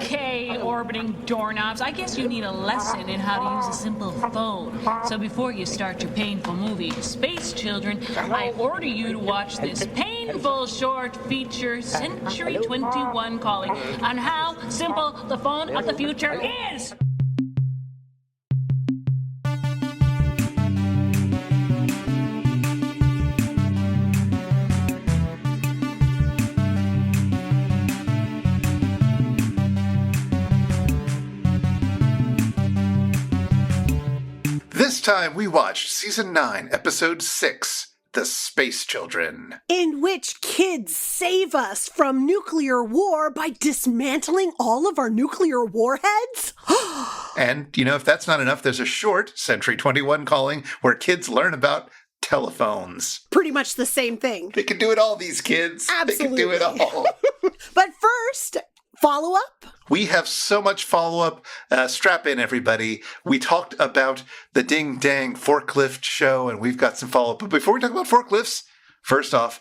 Okay, orbiting doorknobs. I guess you need a lesson in how to use a simple phone. So before you start your painful movie, Space Children, I order you to watch this painful short feature, Century 21 Calling, on how simple the phone of the future is. This time we watched Season 9, Episode 6, The Space Children. In which kids save us from nuclear war by dismantling all of our nuclear warheads? And, if that's not enough, there's a short, Century 21 Calling, where kids learn about telephones. Pretty much the same thing. They can do it all, these kids. Absolutely. They can do it all. But first, follow up. We have so much follow-up. Strap in, everybody. We talked about the Ding Dang Forklift show, and we've got some follow-up. But before we talk about forklifts, first off,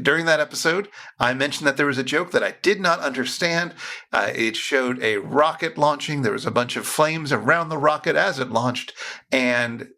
during that episode, I mentioned that there was a joke that I did not understand. It showed a rocket launching. There was a bunch of flames around the rocket as it launched, and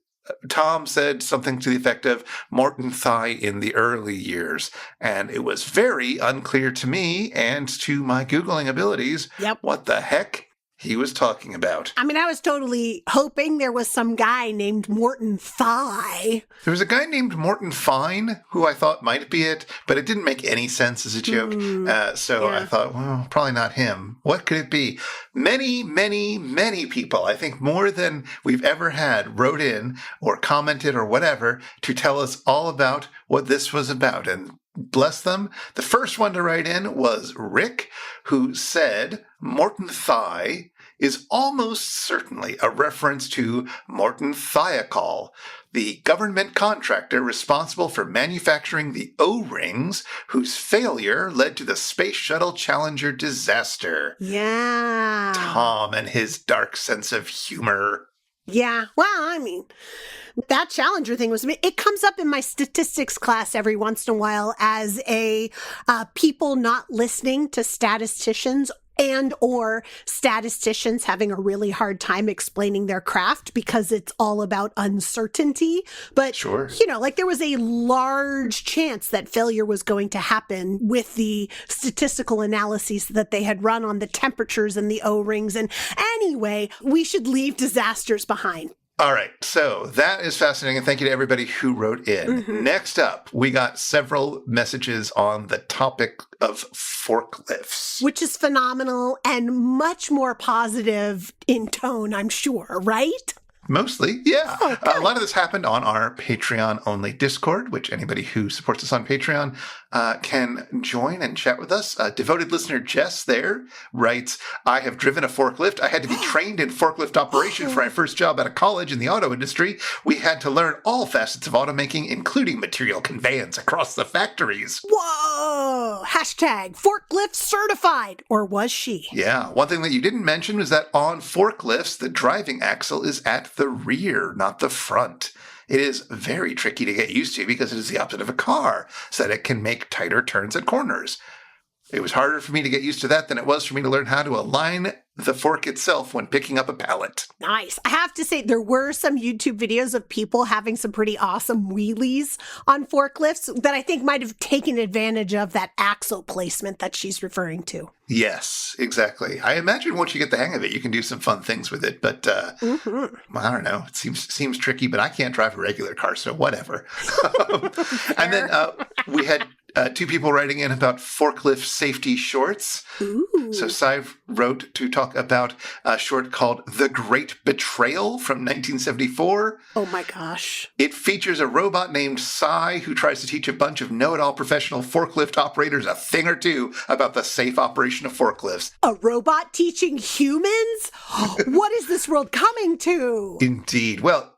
Tom said something to the effect of Morton Thigh in the early years. And it was very unclear to me and to my Googling abilities what the heck he was talking about. I mean, I was totally hoping there was some guy named Morton Thigh. There was a guy named Morton Fine who I thought might be it, but it didn't make any sense as a joke. I thought, well, probably not him. What could it be? Many, many, many people, I think more than we've ever had, wrote in or commented or whatever to tell us all about what this was about. And bless them. The first one to write in was Rick, who said Morton Thigh is almost certainly a reference to Morton Thiokol, the government contractor responsible for manufacturing the O-rings, whose failure led to the Space Shuttle Challenger disaster. Yeah. Tom and his dark sense of humor. Yeah. Well, I mean, that Challenger thing was, it comes up in my statistics class every once in a while as a people not listening to statisticians and or statisticians having a really hard time explaining their craft because it's all about uncertainty. But, sure, there was a large chance that failure was going to happen with the statistical analyses that they had run on the temperatures and the O-rings. And anyway, we should leave disasters behind. All right, so that is fascinating, and thank you to everybody who wrote in. Mm-hmm. Next up, we got several messages on the topic of forklifts. Which is phenomenal and much more positive in tone, I'm sure, right? Mostly, yeah. Oh, a lot of this happened on our Patreon-only Discord, which anybody who supports us on Patreon can join and chat with us. Devoted listener Jess there writes, I have driven a forklift. I had to be trained in forklift operation for my first job out of college in the auto industry. We had to learn all facets of automaking, including material conveyance across the factories. Whoa! Hashtag forklift certified. Or was she? Yeah. One thing that you didn't mention was that on forklifts, the driving axle is at the rear, not the front. It is very tricky to get used to because it is the opposite of a car, so that it can make tighter turns at corners. It was harder for me to get used to that than it was for me to learn how to align the fork itself when picking up a pallet. Nice. I have to say, there were some YouTube videos of people having some pretty awesome wheelies on forklifts that I think might have taken advantage of that axle placement that she's referring to. Yes, exactly. I imagine once you get the hang of it, you can do some fun things with it. But I don't know. It seems tricky, but I can't drive a regular car, so whatever. And then we had two people writing in about forklift safety shorts. Ooh. So Cy wrote to talk about a short called The Great Betrayal from 1974. Oh my gosh. It features a robot named Cy who tries to teach a bunch of know-it-all professional forklift operators a thing or two about the safe operation of forklifts. A robot teaching humans? What is this world coming to? Indeed. Well,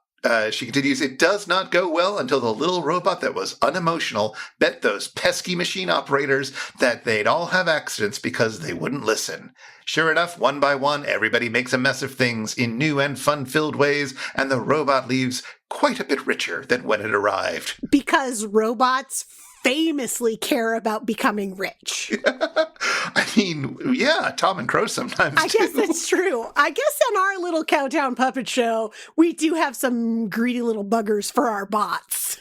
she continues, it does not go well until the little robot that was unemotional bet those pesky machine operators that they'd all have accidents because they wouldn't listen. Sure enough, one by one, everybody makes a mess of things in new and fun-filled ways, and the robot leaves quite a bit richer than when it arrived. Because robots famously care about becoming rich. I mean, yeah, Tom and Crow sometimes I guess that's true. I guess on our little Cowtown Puppet Show, we do have some greedy little buggers for our bots.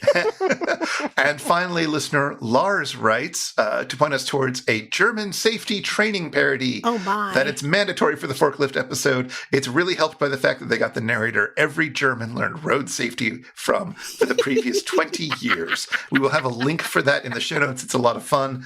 And finally, listener Lars writes to point us towards a German safety training parody. Oh, my. That it's mandatory for the forklift episode. It's really helped by the fact that they got the narrator every German learned road safety from for the previous 20 years. We will have a link for that in the show notes. It's a lot of fun.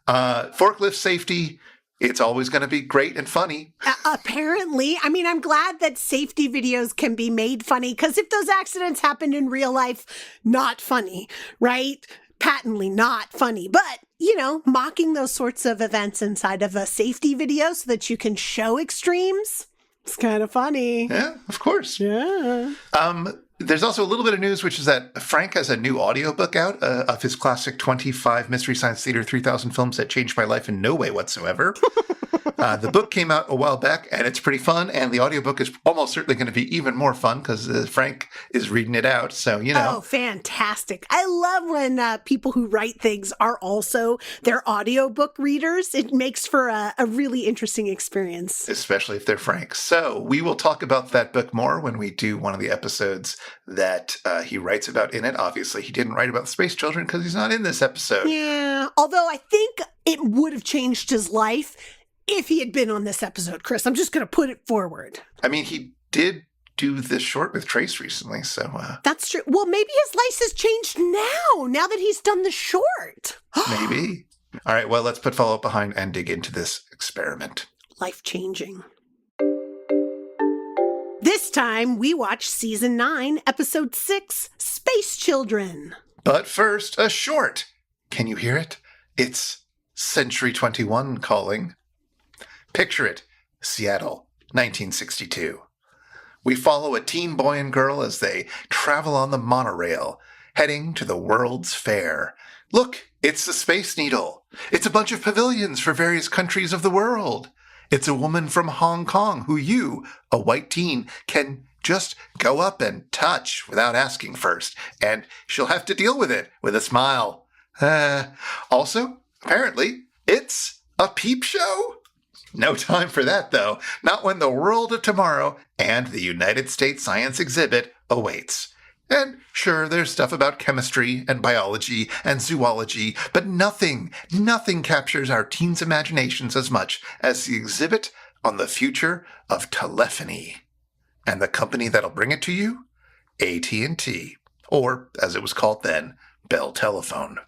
Forklift safety, it's always going to be great and funny. Apparently. I mean, I'm glad that safety videos can be made funny, because if those accidents happened in real life, not funny, right? Patently not funny. But, you know, mocking those sorts of events inside of a safety video so that you can show extremes, it's kind of funny. Yeah, of course. Yeah. There's also a little bit of news, which is that Frank has a new audiobook out of his classic 25 Mystery Science Theater 3000 films that changed my life in no way whatsoever. The book came out a while back, and it's pretty fun, and the audiobook is almost certainly going to be even more fun because Frank is reading it out, so, you know. Oh, fantastic. I love when people who write things are also their audiobook readers. It makes for a really interesting experience. Especially if they're Frank. So we will talk about that book more when we do one of the episodes that he writes about in it. Obviously, he didn't write about the Space Children because he's not in this episode. Yeah, although I think it would have changed his life if he had been on this episode, Chris. I'm just going to put it forward. I mean, he did do this short with Trace recently, so... That's true. Well, maybe his life has changed now that he's done the short. Maybe. All right, well, let's put follow-up behind and dig into this experiment. Life-changing. This time, we watch Season 9, Episode 6, Space Children. But first, a short. Can you hear it? It's Century 21 calling. Picture it, Seattle, 1962. We follow a teen boy and girl as they travel on the monorail, heading to the World's Fair. Look, it's the Space Needle. It's a bunch of pavilions for various countries of the world. It's a woman from Hong Kong who you, a white teen, can just go up and touch without asking first, and she'll have to deal with it with a smile. Also, apparently, it's a peep show. No time for that, though. Not when the world of tomorrow and the United States Science Exhibit awaits. And sure, there's stuff about chemistry and biology and zoology, but nothing captures our teens' imaginations as much as the exhibit on the future of telephony. And the company that'll bring it to you? AT&T, or, as it was called then, Bell Telephone.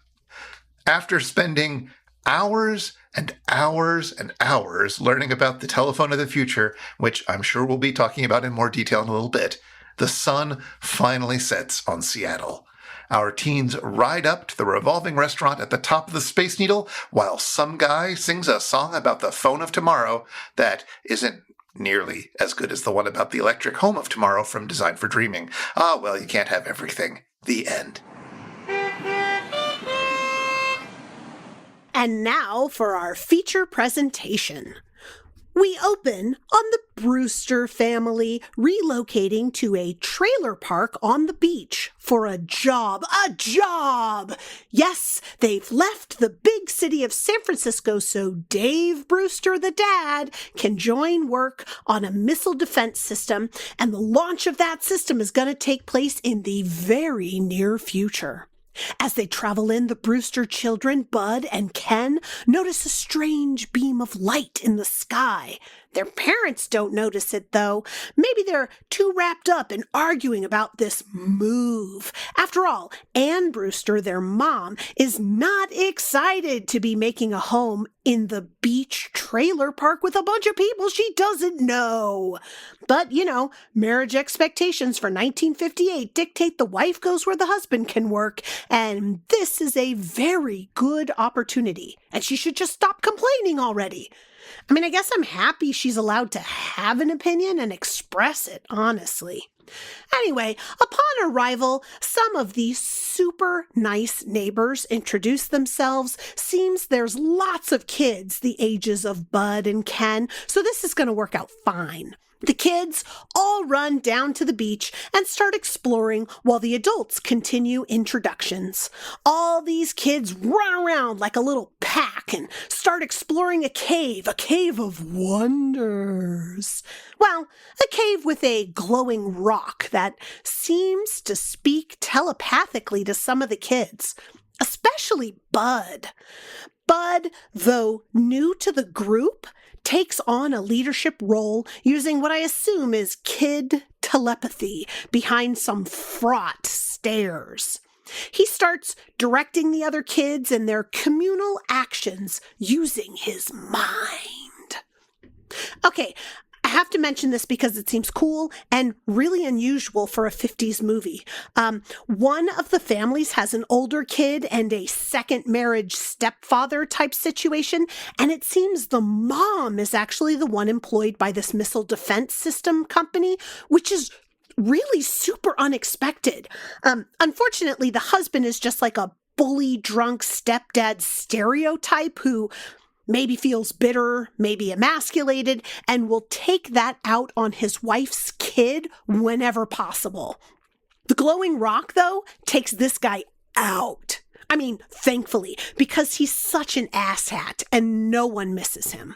After spending hours and hours and hours learning about the telephone of the future, which I'm sure we'll be talking about in more detail in a little bit, the sun finally sets on Seattle. Our teens ride up to the revolving restaurant at the top of the Space Needle while some guy sings a song about the phone of tomorrow that isn't nearly as good as the one about the electric home of tomorrow from Design for Dreaming. Ah, well, you can't have everything. The end. And now for our feature presentation. We open on the Brewster family relocating to a trailer park on the beach for a job. A job! Yes, they've left the big city of San Francisco so Dave Brewster, the dad, can join work on a missile defense system, and the launch of that system is going to take place in the very near future. As they travel in, the Brewster children, Bud and Ken, notice a strange beam of light in the sky. Their parents don't notice it, though. Maybe they're too wrapped up in arguing about this move. After all, Ann Brewster, their mom, is not excited to be making a home in the beach trailer park with a bunch of people she doesn't know. But, you know, marriage expectations for 1958 dictate the wife goes where the husband can work, and this is a very good opportunity, and she should just stop complaining already. I mean, I guess I'm happy she's allowed to have an opinion and express express it, honestly. Anyway, upon arrival, some of these super nice neighbors introduce themselves. Seems there's lots of kids the ages of Bud and Ken, so this is going to work out fine. The kids all run down to the beach and start exploring while the adults continue introductions. All these kids run around like a little pack and start exploring a cave of wonders. Well, a cave with a glowing rock that seems to speak telepathically to some of the kids, especially Bud. Bud, though new to the group, takes on a leadership role using what I assume is kid telepathy behind some fraught stares. He starts directing the other kids in their communal actions using his mind. Okay, I have to mention this because it seems cool and really unusual for a 50s movie. One of the families has an older kid and a second marriage stepfather type situation, and it seems the mom is actually the one employed by this missile defense system company, which is really super unexpected. Unfortunately, the husband is just like a bully drunk stepdad stereotype who maybe feels bitter, maybe emasculated, and will take that out on his wife's kid whenever possible. The glowing rock, though, takes this guy out. I mean, thankfully, because he's such an asshat and no one misses him.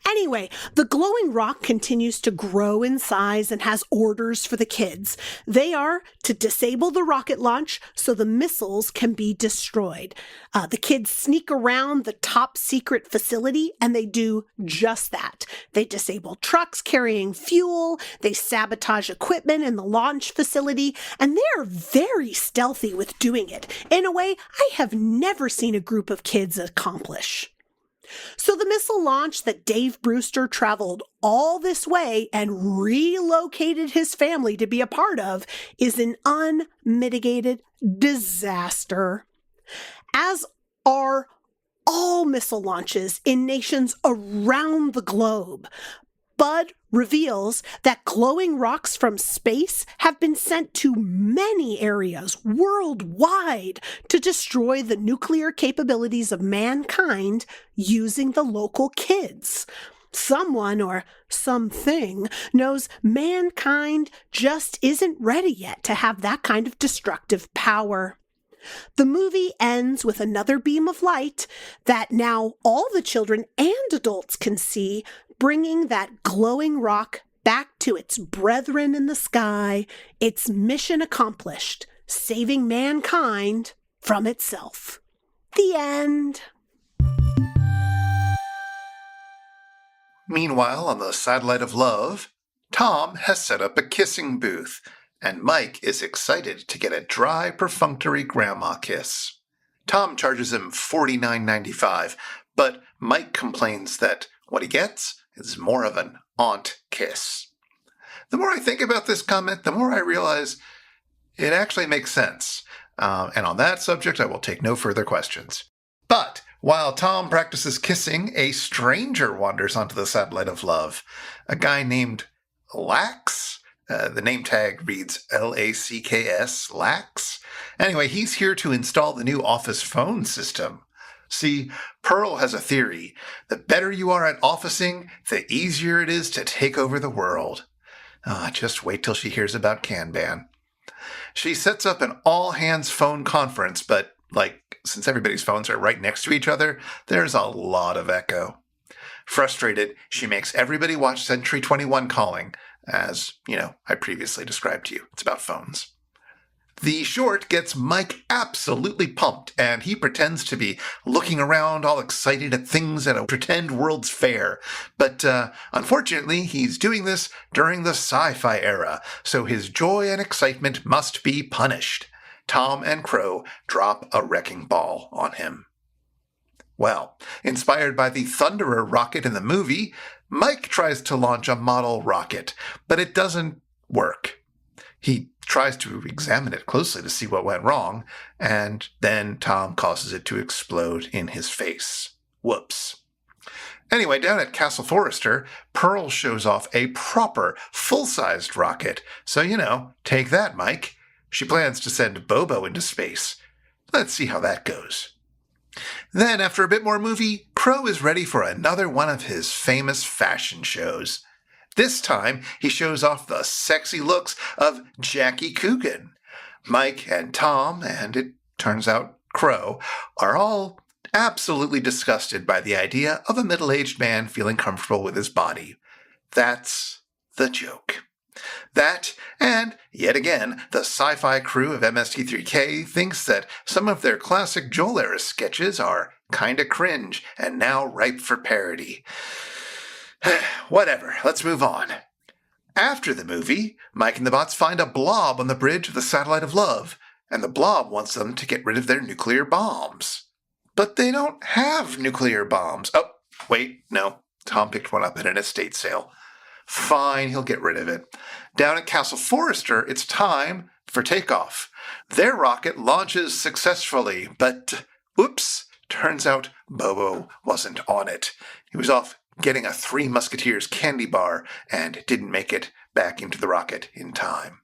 Anyway, the glowing rock continues to grow in size and has orders for the kids. They are to disable the rocket launch so the missiles can be destroyed. The kids sneak around the top secret facility and they do just that. They disable trucks carrying fuel, they sabotage equipment in the launch facility, and they're very stealthy with doing it in a way I have never seen a group of kids accomplish. So the missile launch that Dave Brewster traveled all this way and relocated his family to be a part of is an unmitigated disaster. As are all missile launches in nations around the globe. Bud reveals that glowing rocks from space have been sent to many areas worldwide to destroy the nuclear capabilities of mankind using the local kids. Someone or something knows mankind just isn't ready yet to have that kind of destructive power. The movie ends with another beam of light that now all the children and adults can see, bringing that glowing rock back to its brethren in the sky, its mission accomplished, saving mankind from itself. The end. Meanwhile, on the satellite of love, Tom has set up a kissing booth, and Mike is excited to get a dry, perfunctory grandma kiss. Tom charges him $49.95, but Mike complains that what he gets is more of an aunt kiss. The more I think about this comment, the more I realize it actually makes sense. And on that subject, I will take no further questions. But while Tom practices kissing, a stranger wanders onto the satellite of love. A guy named Lax? The name tag reads L-A-C-K-S, Lax. Anyway, he's here to install the new office phone system. See, Pearl has a theory. The better you are at officing, the easier it is to take over the world. Just wait till she hears about Kanban. She sets up an all-hands phone conference, but, since everybody's phones are right next to each other, there's a lot of echo. Frustrated, she makes everybody watch Century 21 Calling, as, I previously described to you. It's about phones. The short gets Mike absolutely pumped, and he pretends to be looking around all excited at things at a pretend World's Fair. But unfortunately, he's doing this during the sci-fi era, so his joy and excitement must be punished. Tom and Crow drop a wrecking ball on him. Well, inspired by the Thunderer rocket in the movie, Mike tries to launch a model rocket, but it doesn't work. He tries to examine it closely to see what went wrong, and then Tom causes it to explode in his face. Whoops. Anyway, down at Castle Forrester, Pearl shows off a proper, full-sized rocket. So, take that, Mike. She plans to send Bobo into space. Let's see how that goes. Then, after a bit more movie, Crow is ready for another one of his famous fashion shows. This time, he shows off the sexy looks of Jackie Coogan. Mike and Tom, and it turns out Crow, are all absolutely disgusted by the idea of a middle-aged man feeling comfortable with his body. That's the joke. That, and yet again, the sci-fi crew of MST3K thinks that some of their classic Joel-era sketches are kinda cringe and now ripe for parody. Whatever, let's move on. After the movie, Mike and the bots find a blob on the bridge of the Satellite of Love, and the blob wants them to get rid of their nuclear bombs. But they don't have nuclear bombs. Oh, wait, no. Tom picked one up at an estate sale. Fine, he'll get rid of it. Down at Castle Forrester, it's time for takeoff. Their rocket launches successfully, but, oops, turns out Bobo wasn't on it. He was off getting a Three Musketeers candy bar and didn't make it back into the rocket in time.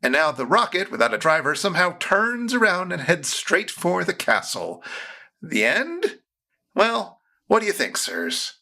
And now the rocket, without a driver, somehow turns around and heads straight for the castle. The end? Well, what do you think, sirs?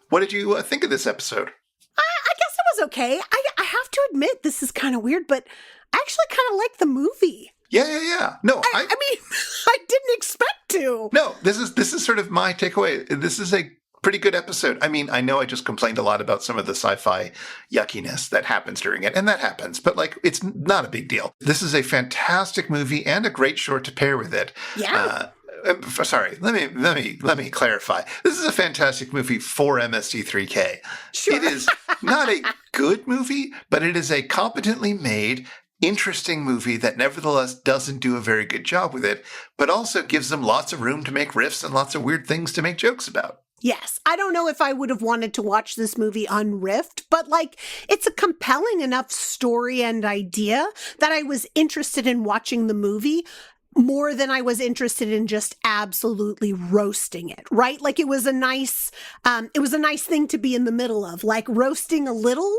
What did you think of this episode? I guess it was okay. I have to admit, this is kind of weird, but I actually kind of like the movie. Yeah. No, I mean, I didn't expect to. No, this is sort of my takeaway. This is a pretty good episode. I mean, I know I just complained a lot about some of the sci-fi yuckiness that happens during it, and that happens, but it's not a big deal. This is a fantastic movie and a great short to pair with it. Yeah. Sorry, let me clarify. This is a fantastic movie for MST3K. Sure. It is not a good movie, but it is a competently made, interesting movie that nevertheless doesn't do a very good job with it, but also gives them lots of room to make riffs and lots of weird things to make jokes about. Yes. I don't know if I would have wanted to watch this movie unriffed, but it's a compelling enough story and idea that I was interested in watching the movie more than I was interested in just absolutely roasting it, right? It was a nice thing to be in the middle of, roasting a little,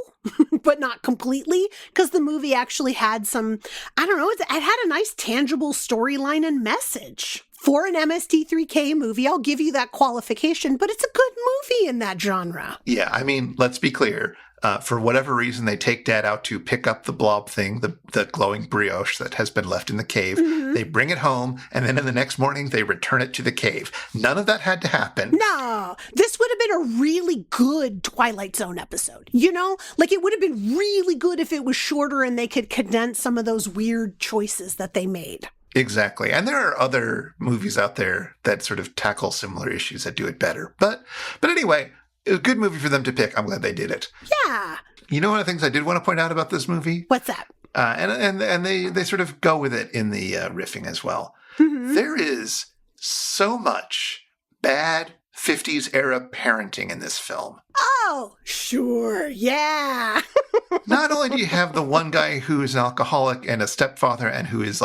but not completely, because the movie actually had some, I don't know, it had a nice tangible storyline and message. For an MST3K movie, I'll give you that qualification, but it's a good movie in that genre. Yeah, I mean, let's be clear. For whatever reason, they take Dad out to pick up the blob thing, the glowing brioche that has been left in the cave. Mm-hmm. They bring it home, and then in the next morning, they return it to the cave. None of that had to happen. No, this would have been a really good Twilight Zone episode. It would have been really good if it was shorter and they could condense some of those weird choices that they made. Exactly. And there are other movies out there that sort of tackle similar issues that do it better. But anyway, a good movie for them to pick. I'm glad they did it. Yeah. You know one of the things I did want to point out about this movie? What's that? And they sort of go with it in the riffing as well. Mm-hmm. There is so much bad 50s era parenting in this film. Oh, sure. Yeah. Not only do you have the one guy who is an alcoholic and a stepfather and who is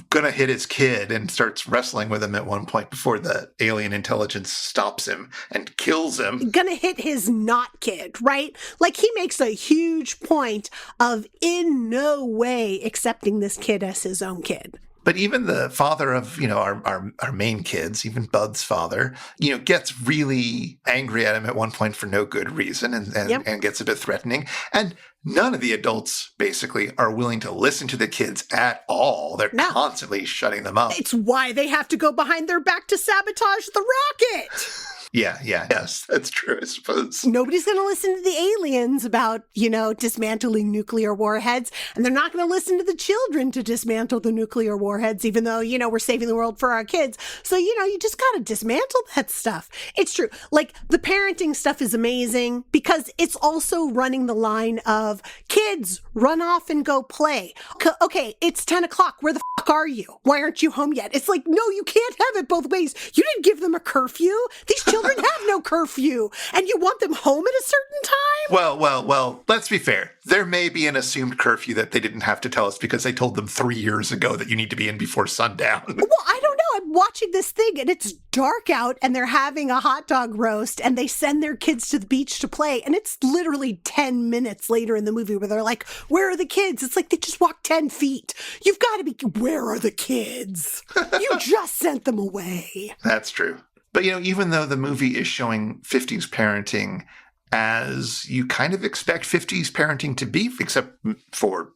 gonna hit his kid and starts wrestling with him at one point before the alien intelligence stops him and kills him. Gonna hit his not kid, right? He makes a huge point of in no way accepting this kid as his own kid. But even the father of, our main kids, even Bud's father, gets really angry at him at one point for no good reason and gets a bit threatening. And none of the adults basically are willing to listen to the kids at all. They're constantly shutting them up. It's why they have to go behind their back to sabotage the rocket. Yes, that's true, I suppose. Nobody's going to listen to the aliens about, dismantling nuclear warheads, and they're not going to listen to the children to dismantle the nuclear warheads, even though, we're saving the world for our kids. So, you just got to dismantle that stuff. It's true. The parenting stuff is amazing because it's also running the line of kids, run off and go play. Okay, it's 10 o'clock. Where the fuck are you? Why aren't you home yet? It's no, you can't have it both ways. You didn't give them a curfew. These children have no curfew, and you want them home at a certain time? Well, let's be fair. There may be an assumed curfew that they didn't have to tell us because they told them 3 years ago that you need to be in before sundown. Well, I don't know. I I'm watching this thing and it's dark out and they're having a hot dog roast and they send their kids to the beach to play. And it's literally 10 minutes later in the movie where they're like, where are the kids? It's like they just walked 10 feet. You've got to be, where are the kids? You just sent them away. That's true. But, even though the movie is showing 50s parenting as you kind of expect 50s parenting to be, except for,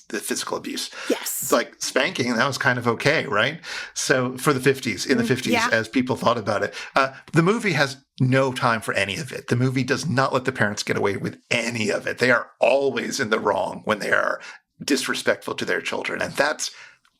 the physical abuse. Yes. Like spanking, that was kind of okay, right? So for the 50s, in the 50s, as people thought about it, the movie has no time for any of it. The movie does not let the parents get away with any of it. They are always in the wrong when they are disrespectful to their children. And that's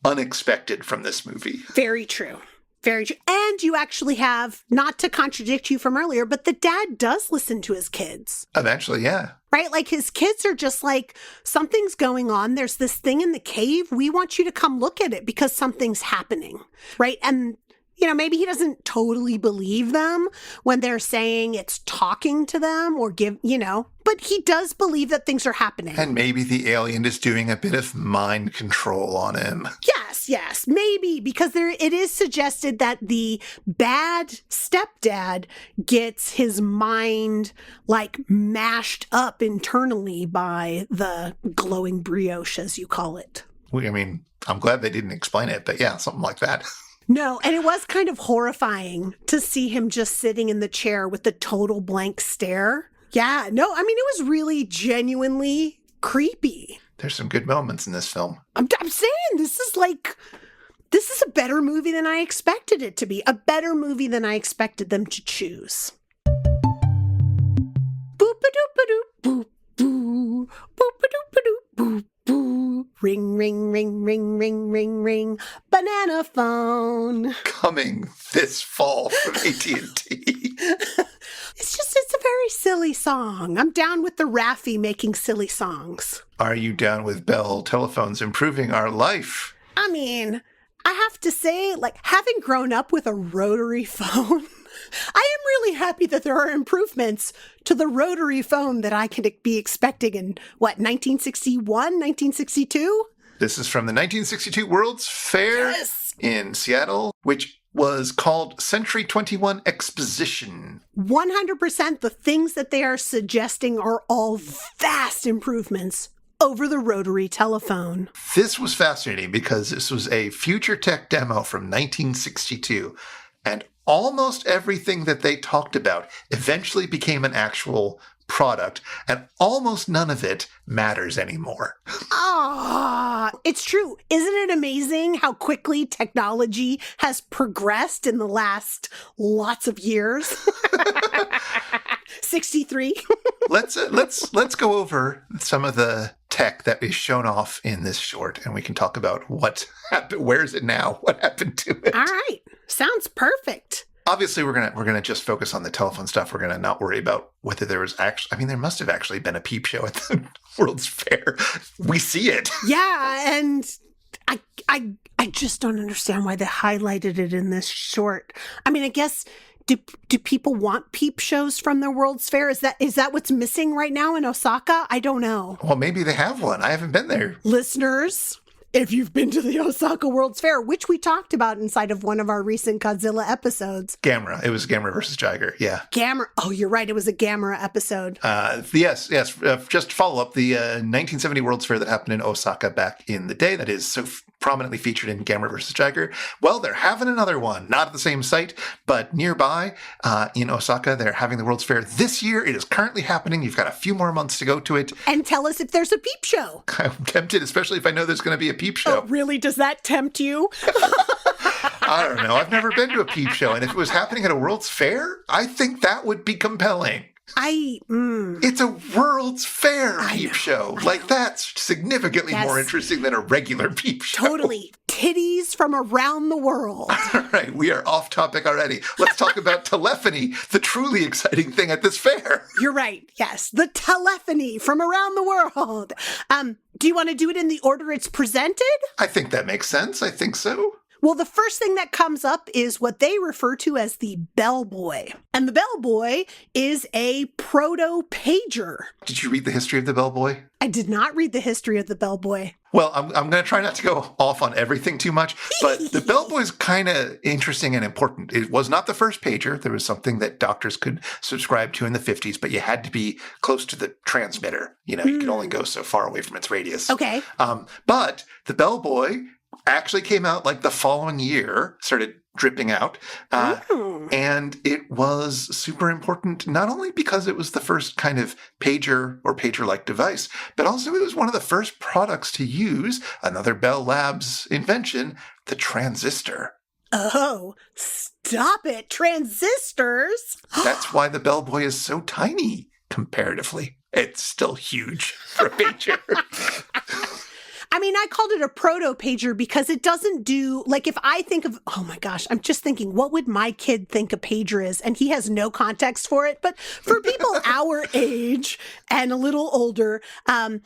unexpected from this movie. Very true. Very true. And you actually have, not to contradict you from earlier, but the dad does listen to his kids. Eventually, yeah. Right? Like his kids are just like, something's going on. There's this thing in the cave. We want you to come look at it because something's happening. Right? And, maybe he doesn't totally believe them when they're saying it's talking to them or but he does believe that things are happening. And maybe the alien is doing a bit of mind control on him. Yes, maybe, because it is suggested that the bad stepdad gets his mind mashed up internally by the glowing brioche, as you call it. I'm glad they didn't explain it, but yeah, something like that. No, and it was kind of horrifying to see him just sitting in the chair with the total blank stare. Yeah, no, it was really genuinely creepy. There's some good moments in this film. I'm saying this is a better movie than I expected it to be. A better movie than I expected them to choose. Boop-a-doop-a-doop, boop, boo. Boop-a-doop-a-doop, boop, boo. Ring, ring, ring, ring, ring, ring, ring. Banana phone. Coming this fall from AT&T. It's a very silly song. I'm down with the Raffi making silly songs. Are you down with Bell telephones improving our life? I have to say, having grown up with a rotary phone, I am really happy that there are improvements to the rotary phone that I can be expecting in, 1961, 1962? This is from the 1962 World's Fair in Seattle, which was called Century 21 Exposition. 100% the things that they are suggesting are all vast improvements over the rotary telephone. This was fascinating because this was a future tech demo from 1962, and almost everything that they talked about eventually became an actual product, and almost none of it matters anymore. It's true. Isn't it amazing how quickly technology has progressed in the last lots of years? 63. Let's go over some of the tech that is shown off in this short, and we can talk about what happened. Where is it now? What happened to it? All right. Sounds perfect. Obviously, we're gonna just focus on the telephone stuff. We're gonna not worry about whether there was actually. There must have actually been a peep show at the World's Fair. We see it. Yeah, and I just don't understand why they highlighted it in this short. I guess do people want peep shows from their World's Fair? Is that what's missing right now in Osaka? I don't know. Well, maybe they have one. I haven't been there. Listeners, if you've been to the Osaka World's Fair, which we talked about inside of one of our recent Godzilla episodes. Gamera. It was Gamera versus Jiger. Yeah. Gamera. Oh, you're right. It was a Gamera episode. Yes. Just follow up the 1970 World's Fair that happened in Osaka back in the day. That is so prominently featured in Gamera versus Jiger. Well, they're having another one. Not at the same site, but nearby in Osaka. They're having the World's Fair this year. It is currently happening. You've got a few more months to go to it. And tell us if there's a peep show. I'm tempted, especially if I know there's going to be a peep show. Oh, really? Does that tempt you? I don't know. I've never been to a peep show. And if it was happening at a World's Fair, I think that would be compelling. It's a World's Fair peep show. That's significantly more interesting than a regular peep show. Totally. Titties from around the world. All right. We are off topic already. Let's talk about telephony, the truly exciting thing at this fair. You're right. Yes. The telephony from around the world. Do you want to do it in the order it's presented? I think that makes sense. I think so. Well, the first thing that comes up is what they refer to as the bellboy. And the bellboy is a proto-pager. Did you read the history of the bellboy? I did not read the history of the bellboy. Well, I'm going to try not to go off on everything too much, but the bellboy is kind of interesting and important. It was not the first pager. There was something that doctors could subscribe to in the 50s, but you had to be close to the transmitter. You could only go so far away from its radius. Okay. But the bellboy actually came out like the following year, started dripping out. And it was super important, not only because it was the first kind of pager or pager-like device, but also it was one of the first products to use another Bell Labs invention, the transistor. Oh, stop it. Transistors? That's why the bellboy is so tiny, comparatively. It's still huge for a pager. I mean, I called it a proto-pager because it doesn't do, like, if I think of, oh my gosh, I'm just thinking, what would my kid think a pager is? And he has no context for it. But for people our age and a little older,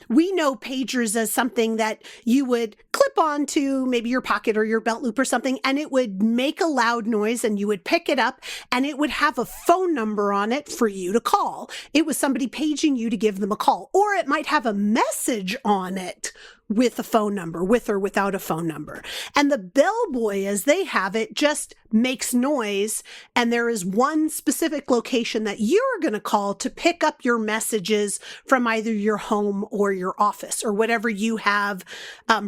we know pagers as something that you would clip onto maybe your pocket or your belt loop or something, and it would make a loud noise, and you would pick it up, and it would have a phone number on it for you to call. It was somebody paging you to give them a call, or it might have a message on it with a phone number, with or without a phone number. And the bellboy, as they have it, just makes noise. And there is one specific location that you're going to call to pick up your messages from either your home or your office or whatever you have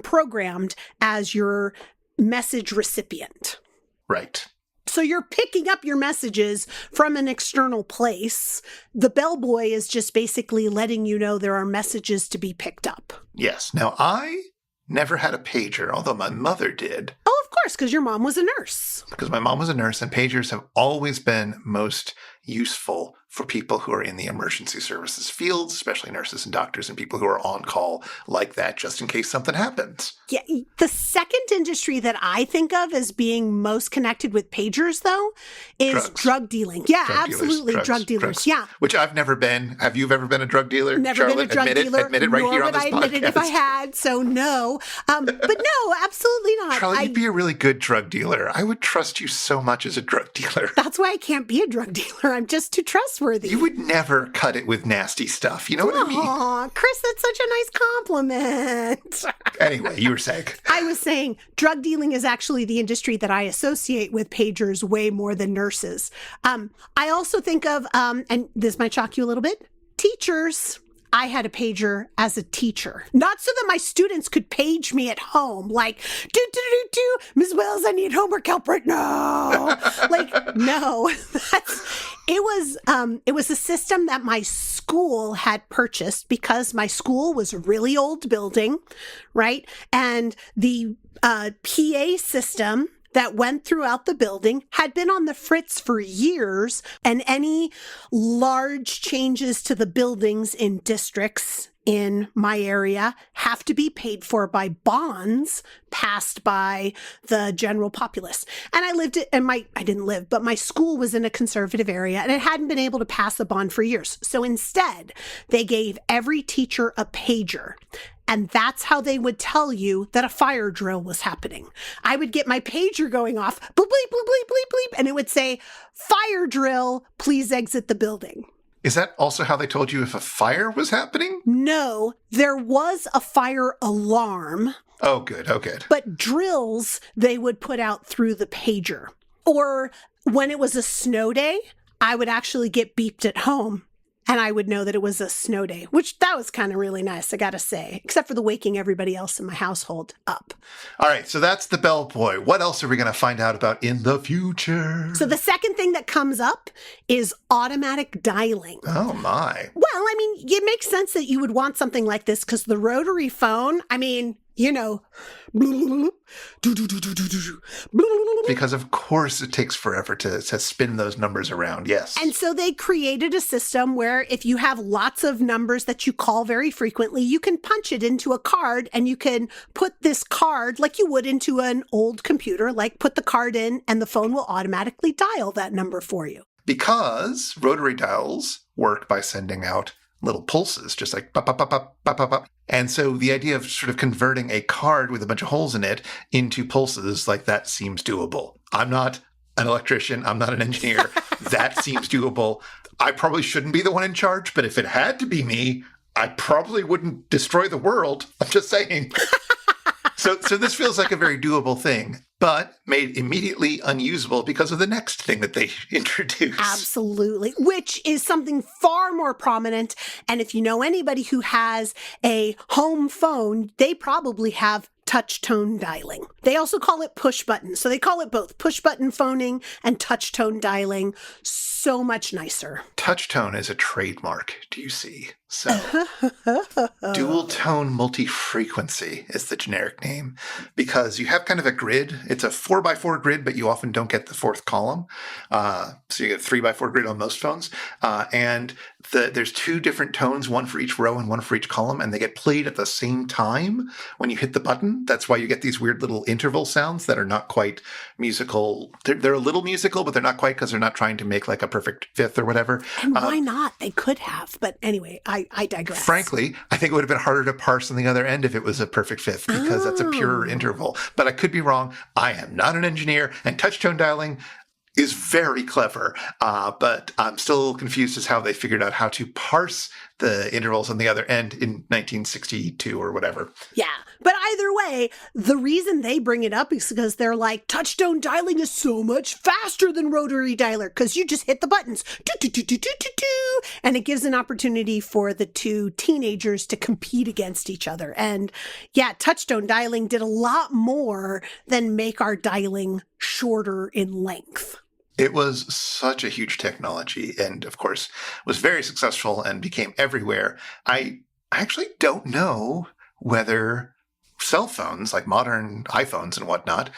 programmed as your message recipient. Right. So you're picking up your messages from an external place. The bellboy is just basically letting you know there are messages to be picked up. Yes. Now, I never had a pager, although my mother did. Oh, of course, because your mom was a nurse. Because my mom was a nurse, and pagers have always been most useful for people who are in the emergency services fields, especially nurses and doctors and people who are on call like that, just in case something happens. Yeah, the second industry that I think of as being most connected with pagers, though, is drug dealing. Yeah, absolutely, drug dealers. Yeah. Which I've never been. Have you ever been a drug dealer? Never Charlotte, been a drug dealer. Admit it right here on this podcast. Nor would I admit it if I had, so no. But no, absolutely not. Charlotte, you'd be a really good drug dealer. I would trust you so much as a drug dealer. That's why I can't be a drug dealer. I'm just too trustworthy. You would never cut it with nasty stuff. You know what I mean? Aw, Chris, that's such a nice compliment. Anyway, you were saying. I was saying drug dealing is actually the industry that I associate with pagers way more than nurses. I also think of, and this might shock you a little bit, teachers. I had a pager as a teacher, not so that my students could page me at home, like, Ms. Wells, I need homework help right now. Like, no, it was a system that my school had purchased because my school was a really old building, right? And the PA system that went throughout the building had been on the fritz for years, and any large changes to the buildings in districts in my area have to be paid for by bonds passed by the general populace. And I didn't live, but my school was in a conservative area and it hadn't been able to pass a bond for years. So instead, they gave every teacher a pager. And that's how they would tell you that a fire drill was happening. I would get my pager going off, bleep, bleep, bleep, bleep, bleep, bleep, and it would say, fire drill, please exit the building. Is that also how they told you if a fire was happening? No, there was a fire alarm. Oh, good. Oh, good. But drills they would put out through the pager. Or when it was a snow day, I would actually get beeped at home. And I would know that it was a snow day, which that was kind of really nice, I got to say, except for the waking everybody else in my household up. All right, so that's the bellboy. What else are we going to find out about in the future? So the second thing that comes up is automatic dialing. Oh, my. Well, I mean, it makes sense that you would want something like this because the rotary phone, I mean, you know, because of course it takes forever to spin those numbers around. Yes. And so they created a system where if you have lots of numbers that you call very frequently, you can punch it into a card and you can put this card like you would into an old computer, like put the card in and the phone will automatically dial that number for you. Because rotary dials work by sending out little pulses, just like pop, pop, pop, pop, pop, pop, pop. And so the idea of sort of converting a card with a bunch of holes in it into pulses, like that seems doable. I'm not an electrician. I'm not an engineer. That seems doable. I probably shouldn't be the one in charge, but if it had to be me, I probably wouldn't destroy the world. I'm just saying. So this feels like a very doable thing, but made immediately unusable because of the next thing that they introduced. Absolutely, which is something far more prominent. And if you know anybody who has a home phone, they probably have touch tone dialing. They also call it push button. So they call it both push button phoning and touch tone dialing. So much nicer. Touch tone is a trademark, do you see? So dual tone multi-frequency is the generic name because you have kind of a grid. It's a 4x4 grid, but you often don't get the fourth column. So you get 3x4 grid on most phones. And there's two different tones, one for each row and one for each column, and they get played at the same time when you hit the button. That's why you get these weird little interval sounds that are not quite musical. They're a little musical, but they're not quite because they're not trying to make like a perfect fifth or whatever. And why not? They could have. But anyway, I digress. Frankly, I think it would have been harder to parse on the other end if it was a perfect fifth because that's a pure interval. But I could be wrong. I am not an engineer, and touch tone dialing is very clever, but I'm still confused as how they figured out how to parse the intervals on the other end in 1962 or whatever. Yeah, but either way, the reason they bring it up is because they're like, touch-tone dialing is so much faster than rotary dialer because you just hit the buttons, and it gives an opportunity for the two teenagers to compete against each other. And yeah, touch-tone dialing did a lot more than make our dialing shorter in length. It was such a huge technology and, of course, was very successful and became everywhere. I actually don't know whether cell phones, like modern iPhones and whatnot,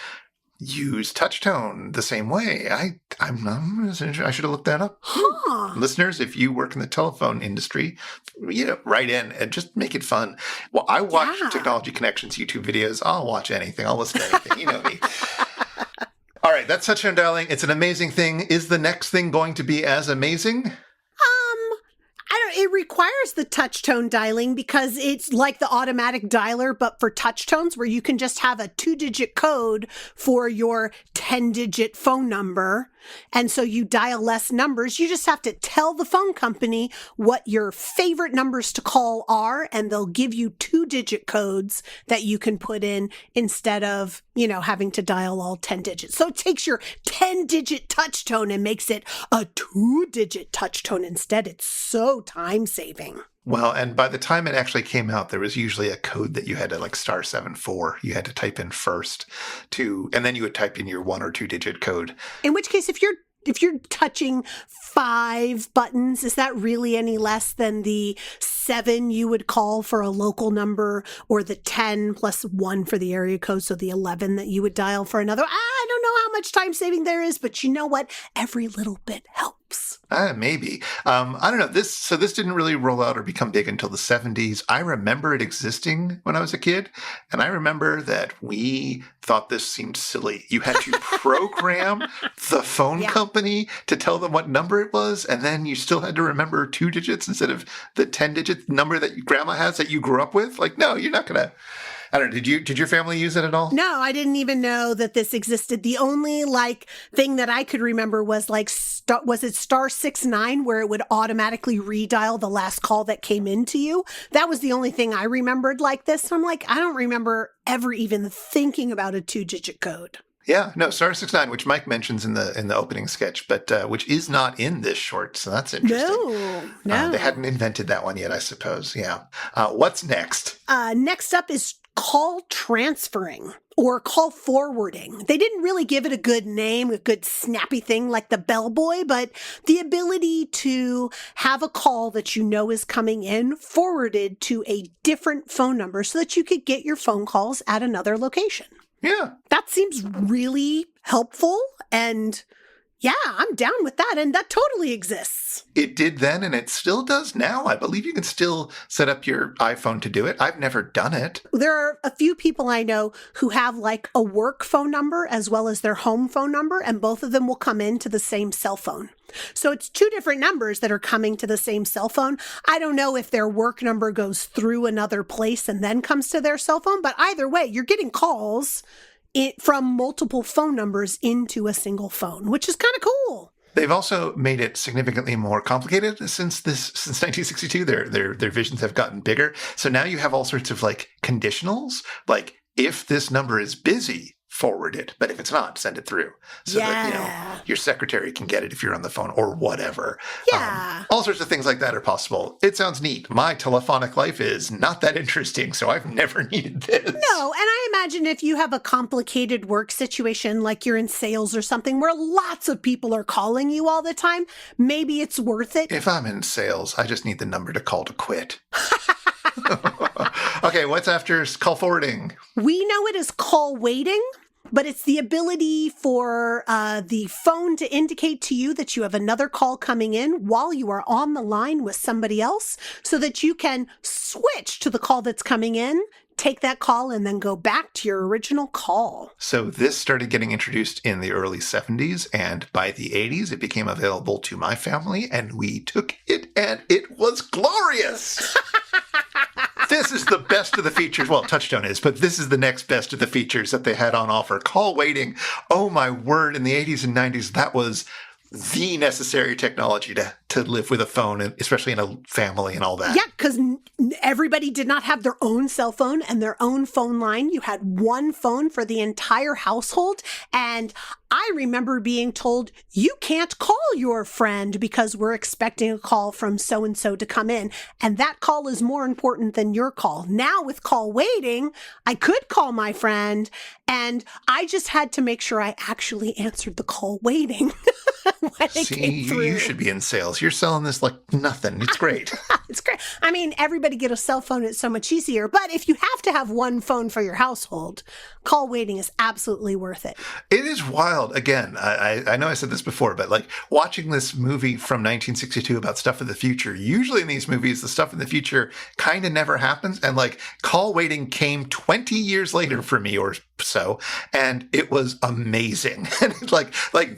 use touch tone the same way. I should have looked that up. Huh. Listeners, if you work in the telephone industry, write in and just make it fun. Well, I watch Technology Connections YouTube videos. I'll watch anything. I'll listen to anything. You know me. All right, that's touch tone dialing. It's an amazing thing. Is the next thing going to be as amazing? It requires the touch tone dialing because it's like the automatic dialer, but for touch tones where you can just have a 2-digit code for your 10-digit phone number. And so you dial less numbers. You just have to tell the phone company what your favorite numbers to call are, and they'll give you 2-digit codes that you can put in instead of, having to dial all 10 digits. So it takes your 10-digit touch tone and makes it a 2-digit touch tone instead. It's so time-saving. Well, and by the time it actually came out, there was usually a code that you had to *74. You had to type in first and then you would type in your 1 or 2-digit code. In which case, if you're touching 5 buttons, is that really any less than the 7 you would call for a local number, or the 10 plus 1 for the area code, so the 11 that you would dial for another? I don't know how much time saving there is, but you know what? Every little bit helps. Maybe. I don't know. This didn't really roll out or become big until the 70s. I remember it existing when I was a kid, and I remember that we thought this seemed silly. You had to program the phone company to tell them what number it was, and then you still had to remember 2 digits instead of the 10-digit number that your grandma has that you grew up with. Like, no, you're not going to... I don't know. Did your family use it at all? No, I didn't even know that this existed. The only thing that I could remember was was it *69 where it would automatically redial the last call that came into you? That was the only thing I remembered like this. So I'm like, I don't remember ever even thinking about a 2-digit code. Yeah, no, *69, which Mike mentions in the opening sketch, but which is not in this short, so that's interesting. No. They hadn't invented that one yet, I suppose. Yeah. What's next? Next up is call transferring or call forwarding. They didn't really give it a good name, a good snappy thing like the bellboy, but the ability to have a call that you know is coming in forwarded to a different phone number so that you could get your phone calls at another location. Yeah. That seems really helpful and Yeah, I'm down with that, and that totally exists. It did then, and it still does now. I believe you can still set up your iPhone to do it. I've never done it. There are a few people I know who have like a work phone number as well as their home phone number, and both of them will come into the same cell phone. So it's two different numbers that are coming to the same cell phone. I don't know if their work number goes through another place and then comes to their cell phone, but either way, you're getting calls from multiple phone numbers into a single phone, which is kind of cool. They've also made it significantly more complicated since 1962. Their visions have gotten bigger. So now you have all sorts of like conditionals, like if this number is busy, forward it. But if it's not, send it through so that your secretary can get it if you're on the phone or whatever. Yeah. All sorts of things like that are possible. It sounds neat. My telephonic life is not that interesting, so I've never needed this. No, and I imagine if you have a complicated work situation, like you're in sales or something where lots of people are calling you all the time, maybe it's worth it. If I'm in sales, I just need the number to call to quit. Okay, what's after call forwarding? We know it as call waiting, but it's the ability for the phone to indicate to you that you have another call coming in while you are on the line with somebody else so that you can switch to the call that's coming in, take that call, and then go back to your original call. So this started getting introduced in the early 70s, and by the 80s, it became available to my family, and we took it, and it was glorious! This is the best of the features. Well, Touchstone is, but this is the next best of the features that they had on offer. Call waiting. Oh, my word. In the 80s and 90s, that was the necessary technology to live with a phone, and especially in a family and all that. Yeah, because everybody did not have their own cell phone and their own phone line. You had one phone for the entire household. And I remember being told, you can't call your friend because we're expecting a call from so-and-so to come in. And that call is more important than your call. Now with call waiting, I could call my friend, and I just had to make sure I actually answered the call waiting. See, you should be in sales. You're selling this like nothing. It's great. It's great. I mean, everybody get a cell phone. It's so much easier. But if you have to have one phone for your household, call waiting is absolutely worth it. It is wild. Again, I know I said this before, but like watching this movie from 1962 about stuff in the future, usually in these movies, the stuff in the future kind of never happens. And like call waiting came 20 years later for me or so, and it was amazing. And like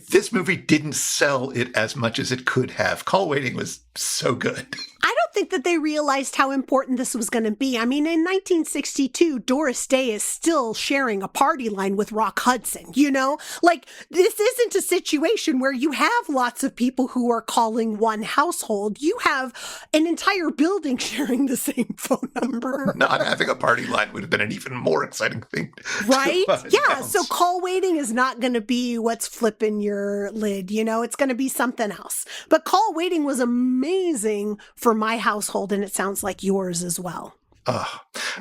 this movie didn't sell it as much as it could have. Call waiting was so good. I don't think that they realized how important this was going to be. I mean, in 1962, Doris Day is still sharing a party line with Rock Hudson, you know? Like, this isn't a situation where you have lots of people who are calling one household. You have an entire building sharing the same phone number. Not having a party line would have been an even more exciting thing. Right? Yeah, so call waiting is not going to be what's flipping your lid, you know? It's going to be something else. But call waiting was amazing for my household, and it sounds like yours as well. I'm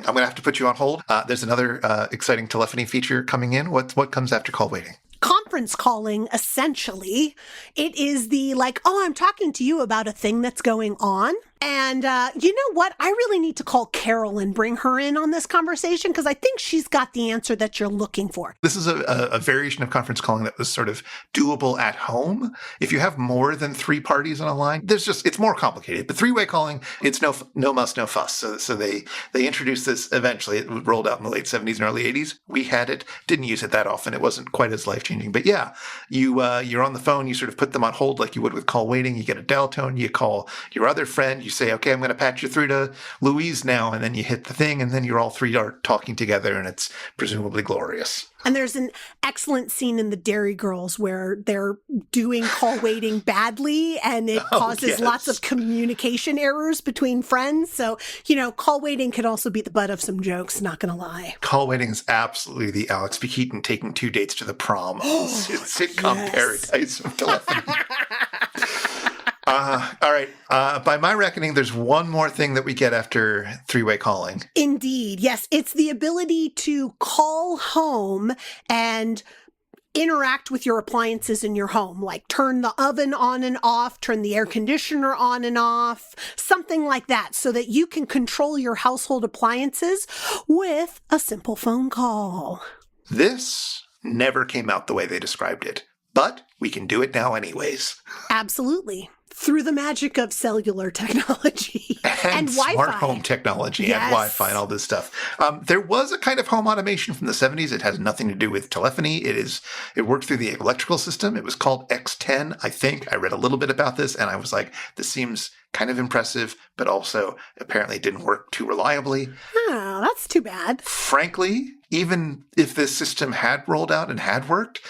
going to have to put you on hold. There's another exciting telephony feature coming in. What comes after call waiting? Conference calling, essentially. It is the like, oh, I'm talking to you about a thing that's going on. And you know what? I really need to call Carol and bring her in on this conversation because I think she's got the answer that you're looking for. This is a variation of conference calling that was sort of doable at home. If you have more than three parties on a line, it's more complicated. But three-way calling, it's no muss, no fuss. So they introduced this eventually. It rolled out in the late 70s and early 80s. We had it, didn't use it that often. It wasn't quite as life-changing. But yeah, you're on the phone. You sort of put them on hold like you would with call waiting. You get a dial tone. You call your other friend. You say, okay, I'm going to patch you through to Louise now. And then you hit the thing, and then you're all three are talking together, and it's presumably glorious. And there's an excellent scene in the Dairy Girls where they're doing call waiting badly, and it causes lots of communication errors between friends. So, you know, call waiting could also be the butt of some jokes, not going to lie. Call waiting is absolutely the Alex P. Keaton taking 2 dates to the prom. Sitcom paradise of telephony. All right. By my reckoning, there's one more thing that we get after three-way calling. Indeed. Yes. It's the ability to call home and interact with your appliances in your home, like turn the oven on and off, turn the air conditioner on and off, something like that, so that you can control your household appliances with a simple phone call. This never came out the way they described it. but we can do it now anyways. Absolutely. Through the magic of cellular technology and Wi-Fi. Smart home technology and Wi-Fi and all this stuff. There was a kind of home automation from the 70s. It has nothing to do with telephony. It worked through the electrical system. It was called X10, I think. I read a little bit about this, and I was like, this seems kind of impressive, but also apparently didn't work too reliably. Oh, that's too bad. Frankly, even if this system had rolled out and had worked,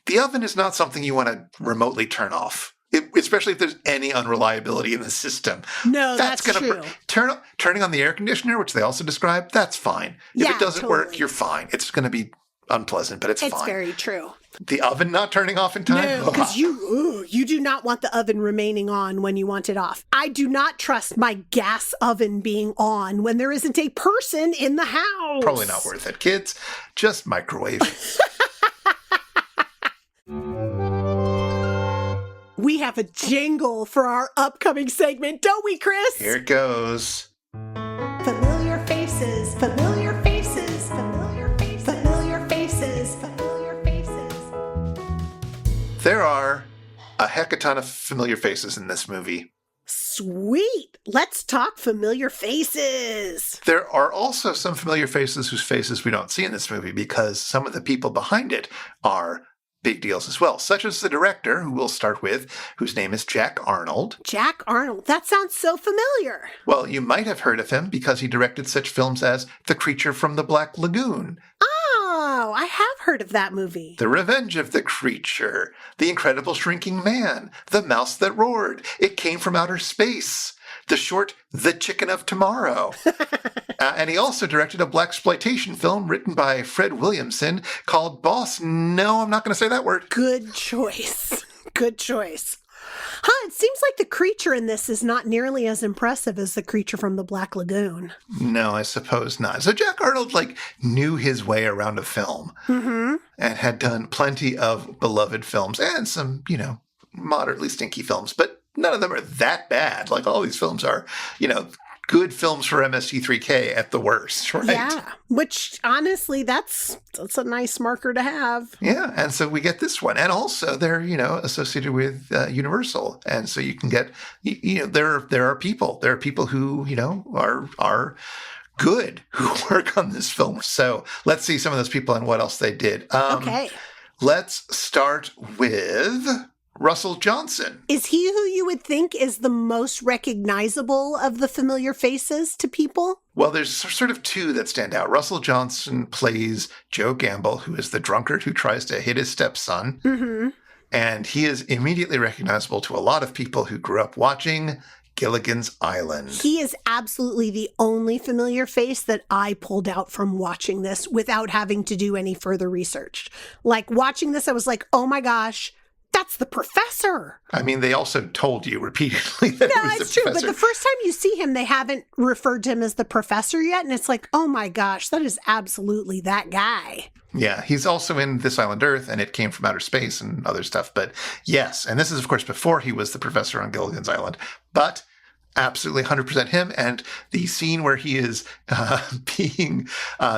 the oven is not something you want to remotely turn off. Especially if there's any unreliability in the system. No, that's true. Turning on the air conditioner, which they also describe, that's fine. If it doesn't work, you're fine. It's going to be unpleasant, but it's fine. It's very true. The oven not turning off in time? No, because you do not want the oven remaining on when you want it off. I do not trust my gas oven being on when there isn't a person in the house. Probably not worth it. Kids, just microwave. We have a jingle for our upcoming segment, don't we, Chris? Here it goes. Familiar faces, familiar faces, familiar faces, familiar faces, familiar faces. There are a heck of a ton of familiar faces in this movie. Sweet! Let's talk familiar faces. There are also some familiar faces whose faces we don't see in this movie because some of the people behind it are big deals as well, such as the director, who we'll start with, whose name is Jack Arnold. Jack Arnold. That sounds so familiar. Well, you might have heard of him because he directed such films as The Creature from the Black Lagoon. Oh, I have heard of that movie. The Revenge of the Creature, The Incredible Shrinking Man, The Mouse That Roared, It Came from Outer Space, the short The Chicken of Tomorrow. And he also directed a blaxploitation film written by Fred Williamson called Boss. No, I'm not going to say that word. Good choice. Good choice. It seems like the creature in this is not nearly as impressive as the creature from the Black Lagoon. No, I suppose not. So Jack Arnold, knew his way around a film and had done plenty of beloved films and some, moderately stinky films, but none of them are that bad. Like, all these films are, good films for MST3K at the worst, right? Yeah, which honestly, that's a nice marker to have. Yeah, and so we get this one. And also they're, associated with Universal. And so you can get, there are people who, are good who work on this film. So let's see some of those people and what else they did. Okay. Let's start with Russell Johnson. Is he who you would think is the most recognizable of the familiar faces to people? Well, there's sort of two that stand out. Russell Johnson plays Joe Gamble, who is the drunkard who tries to hit his stepson. Mm-hmm. And he is immediately recognizable to a lot of people who grew up watching Gilligan's Island. He is absolutely the only familiar face that I pulled out from watching this without having to do any further research. Like, watching this, I was like, oh my gosh, that's the professor. I mean, they also told you repeatedly that it was it's the true, professor. But the first time you see him, they haven't referred to him as the professor yet. And it's like, oh my gosh, that is absolutely that guy. Yeah, he's also in This Island Earth, and It Came from Outer Space and other stuff. But yes, and this is, of course, before he was the professor on Gilligan's Island. But absolutely 100% him. And the scene where he is being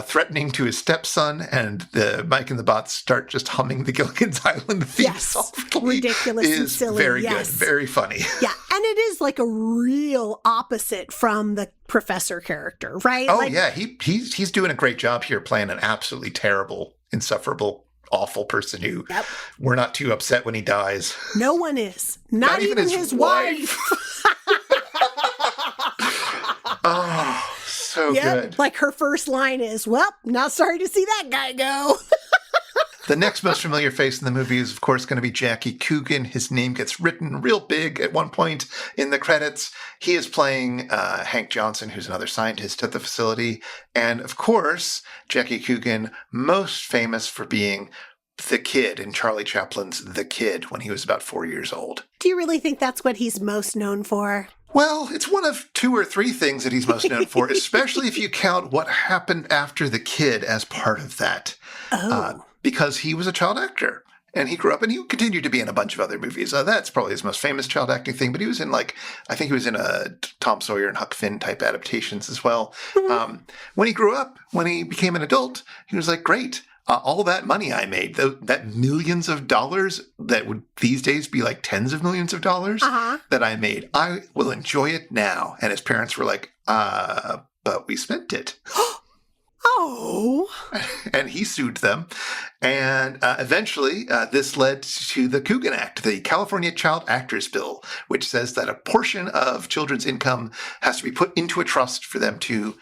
threatening to his stepson, and the Mike and the bots start just humming the Gilligan's Island theme softly, ridiculous and silly. Very good, very funny. Yeah, and it is like a real opposite from the professor character, right? Oh, yeah, he's doing a great job here playing an absolutely terrible, insufferable, awful person who we're not too upset when he dies. No one is. Not even his wife. Oh, so good. Like, her first line is, well, not sorry to see that guy go. The next most familiar face in the movie is, of course, going to be Jackie Coogan. His name gets written real big at one point in the credits. He is playing Hank Johnson, who's another scientist at the facility. And, of course, Jackie Coogan, most famous for being the kid in Charlie Chaplin's The Kid when he was about 4 years old. Do you really think that's what he's most known for? Well, it's one of two or three things that he's most known for, especially if you count what happened after The Kid as part of that. Because he was a child actor. And he grew up, and he continued to be in a bunch of other movies. That's probably his most famous child acting thing. But he was in, I think he was in a Tom Sawyer and Huck Finn type adaptations as well. Mm-hmm. When he grew up, when he became an adult, he was like, great, all that money I made, that millions of dollars that would these days be like tens of millions of dollars that I made, I will enjoy it now. And his parents were like, but we spent it. Oh. And he sued them. And eventually, this led to the Coogan Act, the California Child Actors Bill, which says that a portion of children's income has to be put into a trust for them to,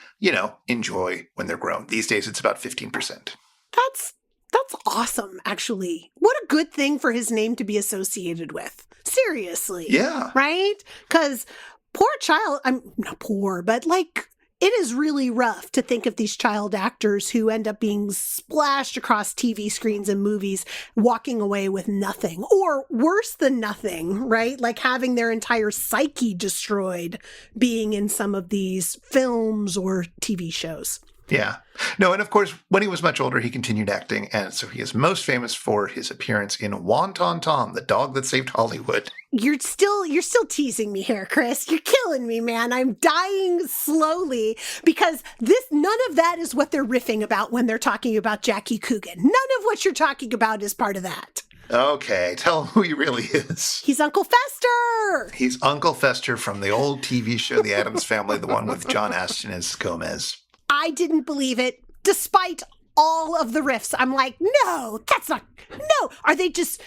enjoy when they're grown. These days, it's about 15%. That's awesome, actually. What a good thing for his name to be associated with. Seriously. Yeah. Right? Because poor child, I'm not poor, but it is really rough to think of these child actors who end up being splashed across TV screens and movies, walking away with nothing, or worse than nothing, right? Like having their entire psyche destroyed being in some of these films or TV shows. Yeah. No, and of course, when he was much older, he continued acting, and so he is most famous for his appearance in Wonton Tom, the dog that saved Hollywood. You're still teasing me here, Chris. You're killing me, man. I'm dying slowly because none of that is what they're riffing about when they're talking about Jackie Coogan. None of what you're talking about is part of that. Okay, tell him who he really is. He's Uncle Fester. He's Uncle Fester from the old TV show The Addams Family, the one with John Astin as Gomez. I didn't believe it, despite all of the riffs. I'm like, no, that's not. No, are they just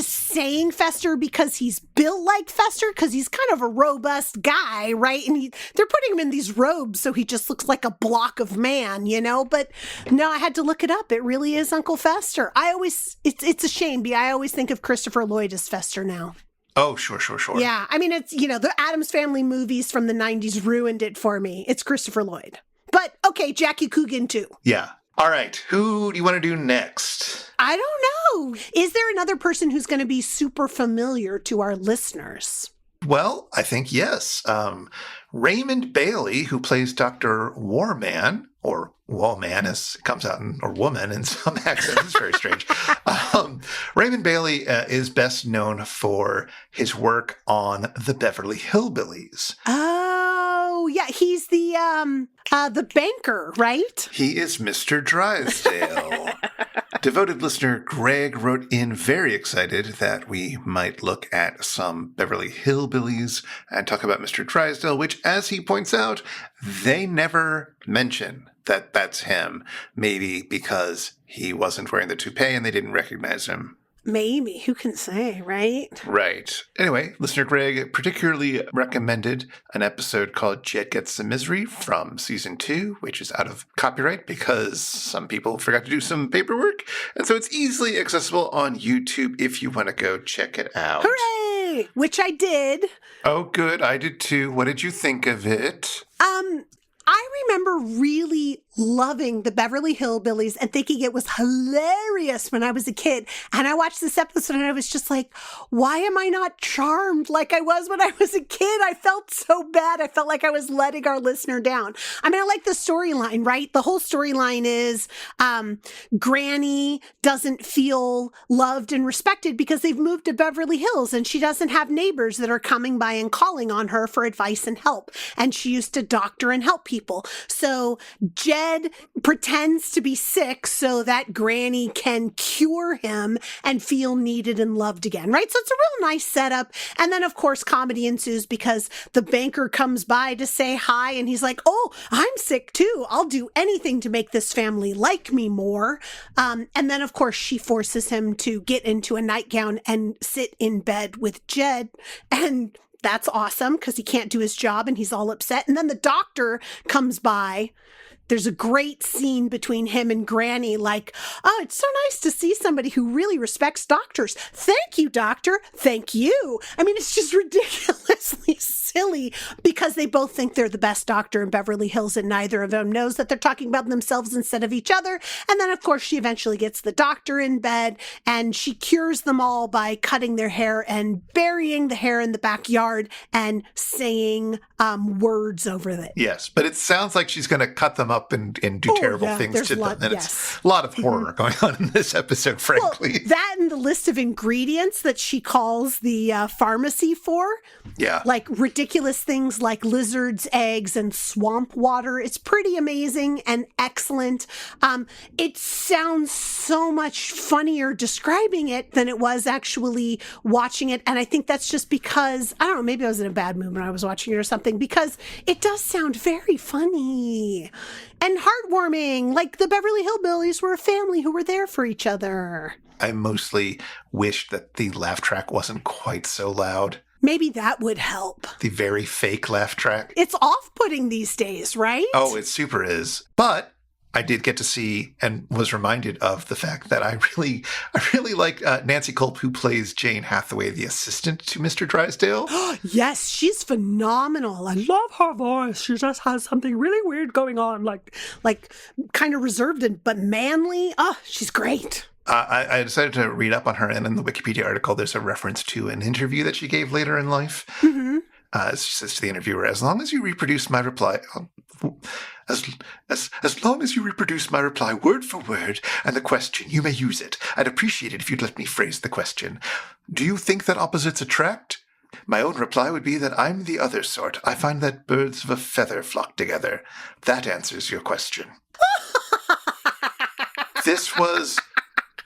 saying Fester because he's built like Fester? Because he's kind of a robust guy, right? And they're putting him in these robes so he just looks like a block of man, But no, I had to look it up. It really is Uncle Fester. It's a shame. I always think of Christopher Lloyd as Fester now. Oh, sure. Yeah, I mean, it's the Addams Family movies from the 90s ruined it for me. It's Christopher Lloyd. But, okay, Jackie Coogan, too. Yeah. All right. Who do you want to do next? I don't know. Is there another person who's going to be super familiar to our listeners? Well, I think yes. Raymond Bailey, who plays Dr. Warman, or Wallman as it comes out, or woman in some accents. It's very strange. Raymond Bailey is best known for his work on the Beverly Hillbillies. Oh, yeah. He's the banker, right? He is Mr. Drysdale. Devoted listener Greg wrote in very excited that we might look at some Beverly Hillbillies and talk about Mr. Drysdale, which, as he points out, they never mention that that's him. Maybe because he wasn't wearing the toupee and they didn't recognize him. Maybe. Who can say, right? Right. Anyway, listener Greg particularly recommended an episode called Jed Gets the Misery from season 2, which is out of copyright because some people forgot to do some paperwork. And so it's easily accessible on YouTube if you want to go check it out. Hooray! Which I did. Oh, good. I did too. What did you think of it? I remember really loving the Beverly Hillbillies and thinking it was hilarious when I was a kid. And I watched this episode and I was just like, why am I not charmed like I was when I was a kid? I felt so bad. I felt like I was letting our listener down. I mean, I like the storyline, right? The whole storyline is Granny doesn't feel loved and respected because they've moved to Beverly Hills and she doesn't have neighbors that are coming by and calling on her for advice and help. And she used to doctor and help people. So Jed pretends to be sick so that Granny can cure him and feel needed and loved again, right? So it's a real nice setup. And then, of course, comedy ensues because the banker comes by to say hi and he's like, oh, I'm sick too. I'll do anything to make this family like me more. And then, of course, she forces him to get into a nightgown and sit in bed with Jed. And that's awesome because he can't do his job and he's all upset. And then the doctor comes by. There's a great scene between him and Granny, like, oh, it's so nice to see somebody who really respects doctors. Thank you, doctor. Thank you. I mean, it's just ridiculously silly because they both think they're the best doctor in Beverly Hills and neither of them knows that they're talking about themselves instead of each other. And then, of course, she eventually gets the doctor in bed and she cures them all by cutting their hair and burying the hair in the backyard and saying words over it. Yes, but it sounds like she's going to cut them up up and do terrible things to them. And it's a lot of horror going on in this episode, frankly. Well, that and the list of ingredients that she calls the pharmacy for. Yeah. Like ridiculous things like lizards, eggs, and swamp water. It's pretty amazing and excellent. It sounds so much funnier describing it than it was actually watching it. And I think that's just because, I don't know, maybe I was in a bad mood when I was watching it or something, because it does sound very funny and heartwarming, like the Beverly Hillbillies were a family who were there for each other. I mostly wish that the laugh track wasn't quite so loud. Maybe that would help. The very fake laugh track. It's off-putting these days, right? Oh, it super is. But I did get to see and was reminded of the fact that I really like Nancy Culp, who plays Jane Hathaway, the assistant to Mr. Drysdale. Yes, she's phenomenal. I love her voice. She just has something really weird going on, like kind of reserved but manly. Oh, she's great. I decided to read up on her, and in the Wikipedia article, there's a reference to an interview that she gave later in life. Mm-hmm. She says to the interviewer, "As long as you reproduce my reply, as long as you reproduce my reply word for word and the question, you may use it. I'd appreciate it if you'd let me phrase the question. Do you think that opposites attract? My own reply would be that I'm the other sort. I find that birds of a feather flock together. That answers your question." This was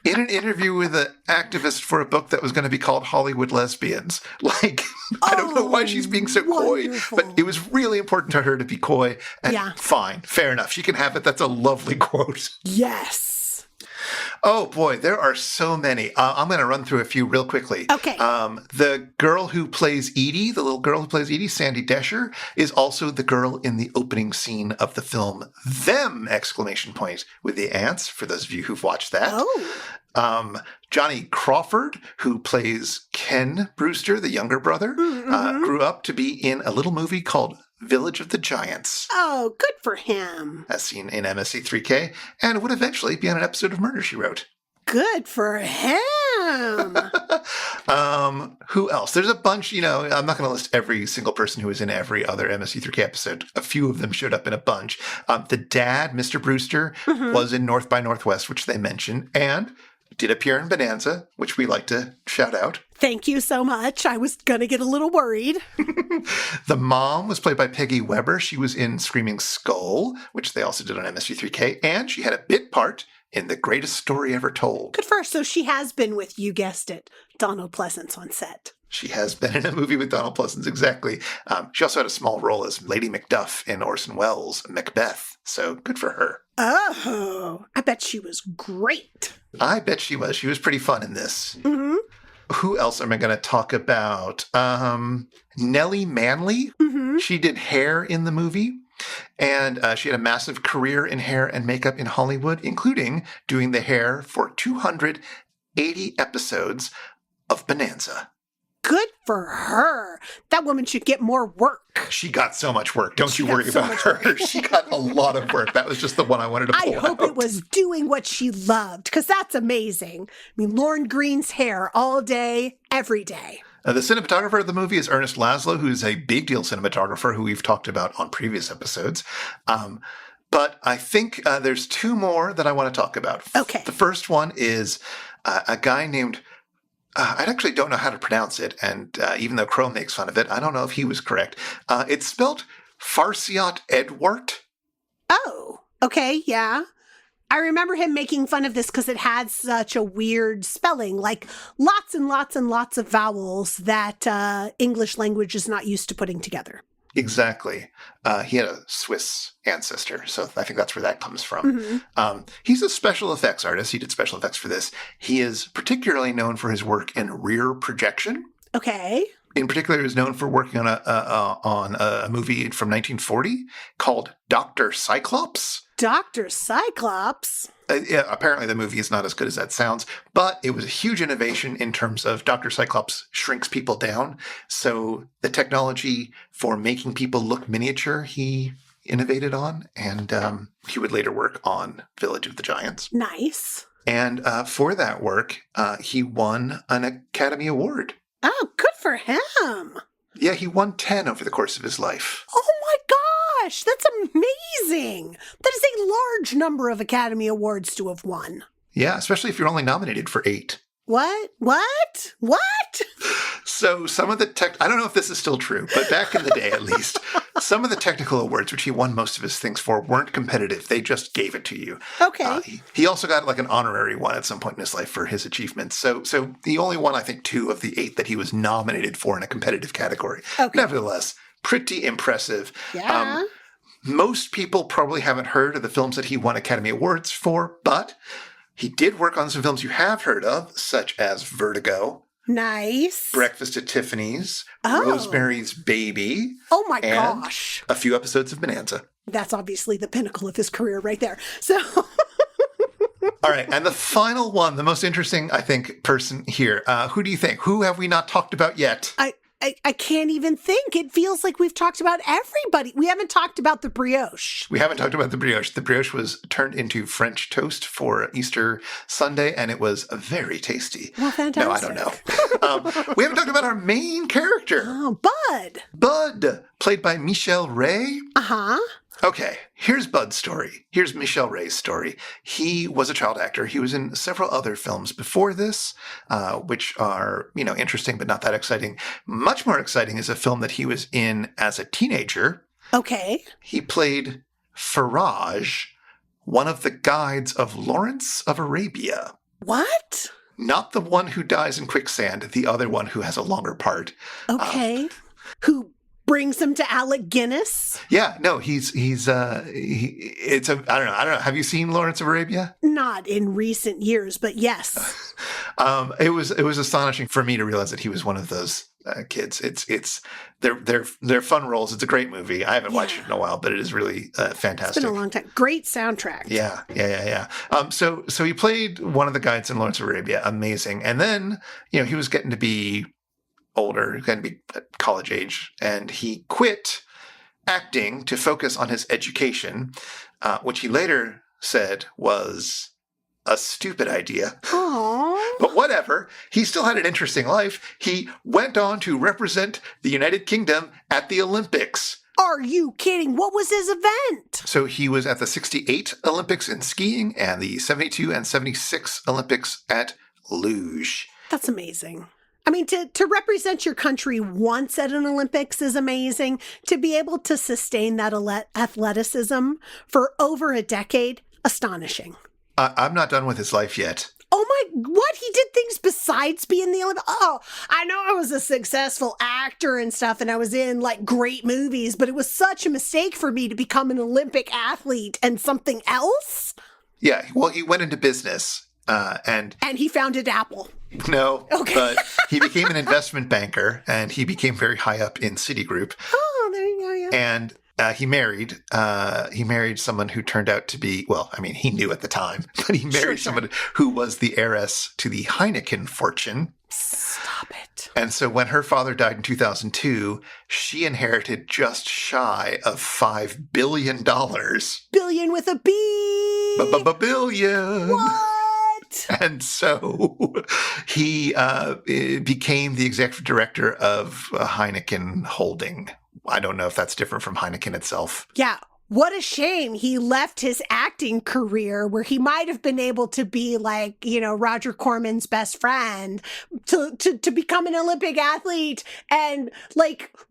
in an interview with an activist for a book that was going to be called Hollywood Lesbians. Like, I don't know why she's being so wonderful. coy, but it was really important to her to be coy. And fine, fair enough. She can have it. That's a lovely quote. Yes. Oh, boy, there are so many. I'm going to run through a few real quickly. Okay. The girl who plays Edie, the little girl who plays Edie, Sandy Descher, is also the girl in the opening scene of the film Them! ! With the ants, for those of you who've watched that. Oh. Johnny Crawford, who plays Ken Brewster, the younger brother, grew up to be in a little movie called Village of the Giants. Oh, good for him. As seen in MST3K, and would eventually be on an episode of Murder, She Wrote. Good for him. Who else? There's a bunch, I'm not going to list every single person who was in every other MST3K episode. A few of them showed up in a bunch. The dad, Mr. Brewster, was in North by Northwest, which they mentioned, and did appear in Bonanza, which we like to shout out. Thank you so much. I was going to get a little worried. The mom was played by Peggy Webber. She was in Screaming Skull, which they also did on MST3K, and she had a bit part in The Greatest Story Ever Told. Good for her. So she has been with, you guessed it, Donald Pleasance on set. She has been in a movie with Donald Pleasance, exactly. She also had a small role as Lady Macduff in Orson Welles' Macbeth, so good for her. Oh, I bet she was great. I bet she was. She was pretty fun in this. Mm-hmm. Who else am I going to talk about? Nellie Manley. Mm-hmm. She did hair in the movie. And she had a massive career in hair and makeup in Hollywood, including doing the hair for 280 episodes of Bonanza. Good for her. That woman should get more work. She got so much work. Don't you worry about her. She got a lot of work. That was just the one I wanted to pull out. I hope it was doing what she loved, because that's amazing. I mean, Lauren Green's hair all day, every day. The cinematographer of the movie is Ernest Laszlo, who's a big deal cinematographer who we've talked about on previous episodes. But I think there's two more that I want to talk about. Okay. The first one is a guy named... I actually don't know how to pronounce it, and even though Crow makes fun of it, I don't know if he was correct. It's spelled Farciot Edouardt. Oh, okay, yeah. I remember him making fun of this because it had such a weird spelling, like lots and lots and lots of vowels that English language is not used to putting together. Exactly. He had a Swiss ancestor, so I think that's where that comes from. Mm-hmm. He's a special effects artist. He did special effects for this. He is particularly known for his work in rear projection. Okay. In particular, he was known for working on a movie from 1940 called Dr. Cyclops. Dr. Cyclops? Yeah, apparently the movie is not as good as that sounds, but it was a huge innovation in terms of Dr. Cyclops shrinks people down. So the technology for making people look miniature, he innovated on, and he would later work on Village of the Giants. Nice. And for that work, he won an Academy Award. Oh, good for him. Yeah, he won 10 over the course of his life. Oh my gosh, that's amazing. That is a large number of Academy Awards to have won. Yeah, especially if you're only nominated for 8. What? So some of the I don't know if this is still true, but back in the day at least, some of the technical awards, which he won most of his things for, weren't competitive. They just gave it to you. Okay. He also got like an honorary one at some point in his life for his achievements. So he only won, I think, 2 of the 8 that he was nominated for in a competitive category. Okay. Nevertheless, pretty impressive. Yeah. Most people probably haven't heard of the films that he won Academy Awards for, but he did work on some films you have heard of, such as Vertigo. Nice. Breakfast at Tiffany's, Oh. Rosemary's Baby. Oh my and gosh. a few episodes of Bonanza. That's obviously the pinnacle of his career right there. So All right, and the final one, the most interesting, I think, person here. Who do you think? Who have we not talked about yet? I can't even think. It feels like we've talked about everybody. We haven't talked about the brioche. We haven't talked about the brioche. The brioche was turned into French toast for Easter Sunday, and it was very tasty. Well, fantastic. No, I don't know. We haven't talked about our main character. Oh, Bud. Bud, played by Michel Ray. Uh-huh. Okay, here's Bud's story. Here's Michel Ray's story. He was a child actor. He was in several other films before this, which are, interesting, but not that exciting. Much more exciting is a film that he was in as a teenager. Okay. He played Faraj, one of the guides of Lawrence of Arabia. What? Not the one who dies in quicksand, the other one who has a longer part. Okay. Who brings him to Alec Guinness? Yeah, no, I don't know. Have you seen Lawrence of Arabia? Not in recent years, but yes. It was astonishing for me to realize that he was one of those kids. They're fun roles. It's a great movie. I haven't watched it in a while, but it is really fantastic. It's been a long time. Great soundtrack. Yeah. So he played one of the guides in Lawrence of Arabia. Amazing. And then, he was getting to be older, going to be at college age, and he quit acting to focus on his education, which he later said was a stupid idea. Aww. But whatever, he still had an interesting life. He went on to represent the United Kingdom at the Olympics. Are you kidding? What was his event? So he was at the 68 Olympics in skiing and the 72 and 76 Olympics at luge. That's amazing. I mean, to represent your country once at an Olympics is amazing. To be able to sustain that athleticism for over a decade, astonishing. I'm not done with his life yet. Oh my, what? He did things besides be in the Olympics? Oh, I know I was a successful actor and stuff, and I was in great movies, but it was such a mistake for me to become an Olympic athlete and something else. Yeah, well, he went into business. And he founded Apple. No, okay. But he became an investment banker, and he became very high up in Citigroup. Oh, there you go, yeah. And he married someone who turned out to be, he knew at the time, but he married someone who was the heiress to the Heineken fortune. Stop it. And so when her father died in 2002, she inherited just shy of $5 billion. Billion with a B. Billion. What? And so he became the executive director of Heineken Holding. I don't know if that's different from Heineken itself. Yeah. What a shame he left his acting career where he might have been able to be Roger Corman's best friend to become an Olympic athlete and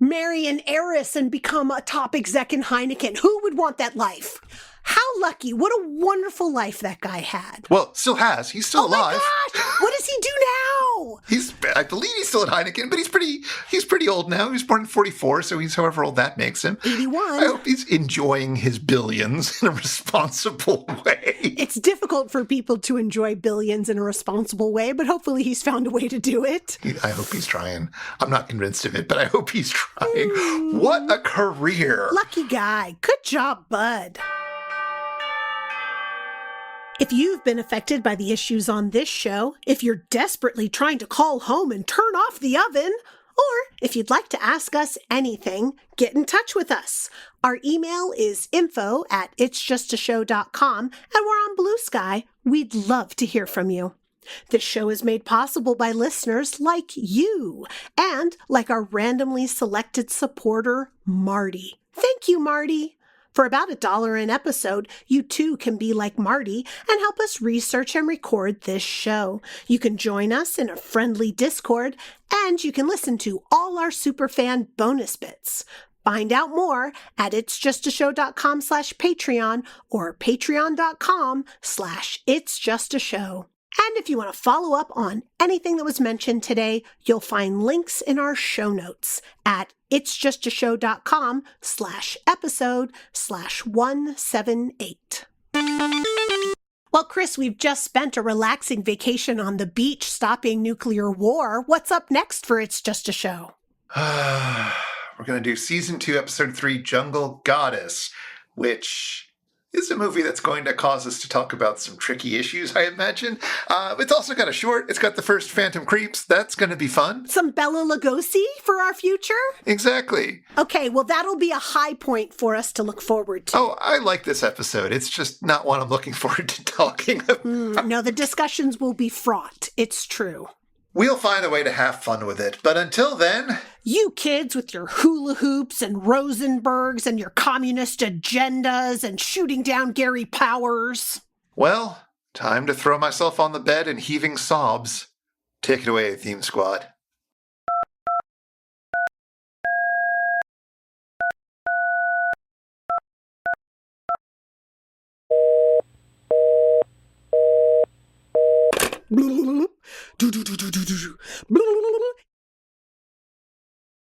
marry an heiress and become a top exec in Heineken. Who would want that life? How lucky. What a wonderful life that guy had. Well, still has. He's still alive. Oh my gosh. What does he do now? I believe he's still at Heineken, but he's pretty old now. He was born in 1944, so he's however old that makes him. 81. I hope he's enjoying his billions in a responsible way. It's difficult for people to enjoy billions in a responsible way, but hopefully he's found a way to do it. I hope he's trying. I'm not convinced of it, but I hope he's trying. What a career. Lucky guy. Good job, Bud. If you've been affected by the issues on this show, if you're desperately trying to call home and turn off the oven, or if you'd like to ask us anything, get in touch with us. Our email is info@itsjustashow.com, and we're on Blue Sky. We'd love to hear from you. This show is made possible by listeners like you, and like our randomly selected supporter, Marty. Thank you, Marty. For about $1 an episode, you too can be like Marty and help us research and record this show. You can join us in a friendly Discord, and you can listen to all our superfan bonus bits. Find out more at itsjustashow.com/Patreon or patreon.com/itsjustashow. And if you want to follow up on anything that was mentioned today, you'll find links in our show notes at itsjustashow.com/episode/178. Well, Chris, we've just spent a relaxing vacation on the beach stopping nuclear war. What's up next for It's Just a Show? We're going to do Season 2, Episode 3, Jungle Goddess, which is a movie that's going to cause us to talk about some tricky issues, I imagine. It's also got a short. It's got the first Phantom Creeps. That's going to be fun. Some Bela Lugosi for our future? Exactly. Okay, well, that'll be a high point for us to look forward to. Oh, I like this episode. It's just not one I'm looking forward to talking about. No, the discussions will be fraught. It's true. We'll find a way to have fun with it. But until then... You kids with your hula hoops and Rosenbergs and your communist agendas and shooting down Gary Powers. Well, time to throw myself on the bed and heaving sobs. Take it away, Theme Squad.